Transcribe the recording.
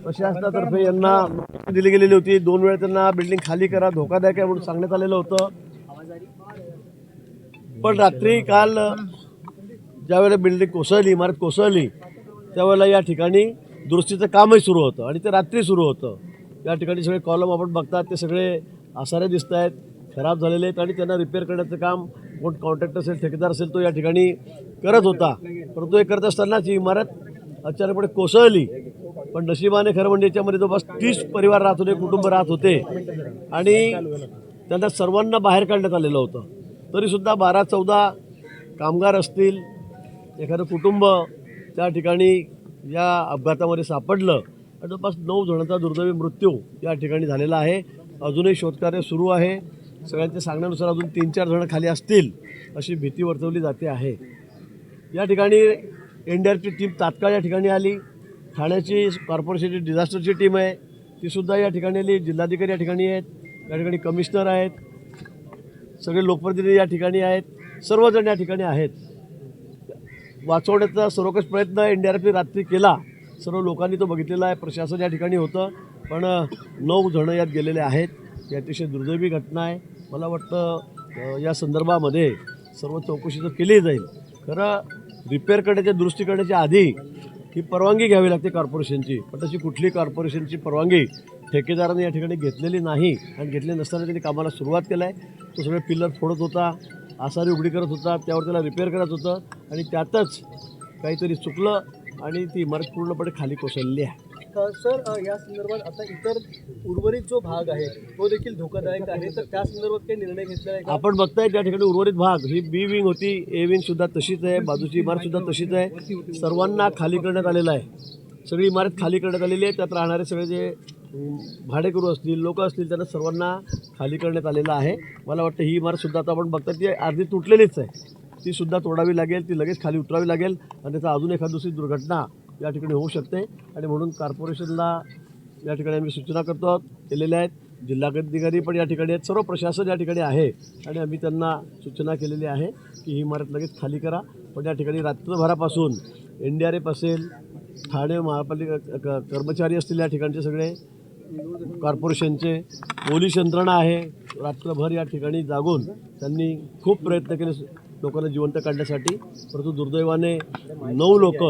प्रशासनातर्फे यांना नोटीस दिली गेलेली होती। 2 वेळा त्यांना बिल्डिंग खाली करा, धोकादायक आहे म्हणून सांगण्यात आलेलं होतं। पण रात्री काल ज्यावेळेला बिल्डिंग कोसळली, इमारत कोसळली, त्यावेळेला या ठिकाणी दुरुस्तीचं कामही सुरू होतं आणि ते रात्री सुरू होतं। या ठिकाणी सगळे कॉलम आपण बघतात ते सगळे आसारे दिसत आहेत, खराब झालेले आहेत आणि त्यांना रिपेअर करण्याचं काम कोण कॉन्ट्रॅक्टर असेल, ठेकेदार असेल, तो या ठिकाणी करत होता। परंतु हे करत असतानाच ही इमारत अचानकपणे कोसळली। पण नशिबाने खरं म्हणजे याच्यामध्ये जवळपास 30 परिवार राहत होते, कुटुंब राहत होते आणि त्यांना सर्वांना बाहेर काढण्यात आलेलं होतं। तरीसुद्धा 12-14 कामगार असतील, एखादं कुटुंब त्या ठिकाणी या अपघातामध्ये सापडलं आणि जवळपास 9 जणांचा दुर्दैवी मृत्यू या ठिकाणी झालेला आहे। अजूनही शोधकार्य सुरू आहे। सगळ्यांच्या सांगण्यानुसार अजून 3-4 जण खाली असतील अशी भीती वर्तवली जाते आहे। या ठिकाणी एनडीआरएफची टीम तात्काळ या ठिकाणी आली। ठाण्याची कॉर्पोरेशनची डिझास्टरची टीम आहे, तीसुद्धा या ठिकाणी आली। जिल्हाधिकारी या ठिकाणी आहेत, या ठिकाणी कमिशनर आहेत, सगळे लोकप्रतिनिधी या ठिकाणी आहेत, सर्वजण या ठिकाणी आहेत। वाचवण्याचा सर्वकष प्रयत्न एनडीआरएफने रात्री केला, सर्व लोकांनी तो बघितलेला आहे। प्रशासन या ठिकाणी होतं, पण 9 जण यात गेलेले आहेत। ही अतिशय दुर्दैवी घटना आहे। मला वाटतं या संदर्भामध्ये सर्व चौकशी तर केली जाईल। खरं रिपेअर करण्याच्या, दुरुस्ती करण्याच्या आधी ही परवानगी घ्यावी लागते कॉर्पोरेशनची, पण तशी कुठली कॉर्पोरेशनची परवानगी ठेकेदाराने या ठिकाणी घेतलेली नाही आणि घेतली नसताना त्यांनी कामाला सुरुवात केली आहे। तो सगळे पिल्लर फोडत होता, आसारी उघडी करत होता, त्यावर त्याला रिपेअर करत होतं आणि त्यातच काहीतरी चुकलं आणि ती इमारत पूर्णपणे खाली कोसळली आहे। सर, या संदर्भात आता इतर उर्वरित जो भाग आहे तो देखील धोकादायक आहे, तर त्या संदर्भात काही निर्णय घेतला आहे का? आपण बघताय त्या ठिकाणी उर्वरित भाग, ही बी विंग होती, ए विंग सुद्धा तशीच आहे, बाजूची इमारत सुद्धा तशीच आहे। सर्वांना खाली करण्यात आलेलं आहे। सगळी इमारत खाली करण्यात आलेली आहे। त्यात राहणारे सगळे जे भाडेकरू असतील, लोक असतील, त्यांना सर्वांना खाली करण्यात आलेलं आहे। मला वाटतं ही इमारत सुद्धा आता आपण बघता ती अर्धी तुटलेलीच आहे, ती सुद्धा तोडावी लागेल, ती लगेच खाली उतरावी लागेल आणि त्याचा अजून एखादी दुसरी दुर्घटना या ठिकाणी होऊ शकते आणि म्हणून कॉर्पोरेशनला या ठिकाणी आम्ही सूचना करतो केलेल्या आहेत। जिल्हाधिकारी पण या ठिकाणी आहेत, सर्व प्रशासन या ठिकाणी आहे आणि आम्ही त्यांना सूचना केलेली आहे की ही इमारत लगेच खाली करा। पण या ठिकाणी रात्रभरापासून एनडीआरएफ असेल, ठाणे महापालिका कर्मचारी असतील, या ठिकाणचे सगळे कॉर्पोरेशनचे पोलीस यंत्रणा आहे, रात्रभर या ठिकाणी जागून त्यांनी खूप प्रयत्न केले लोकांना जिवंत काढण्यासाठी। परंतु दुर्दैवाने 9 लोक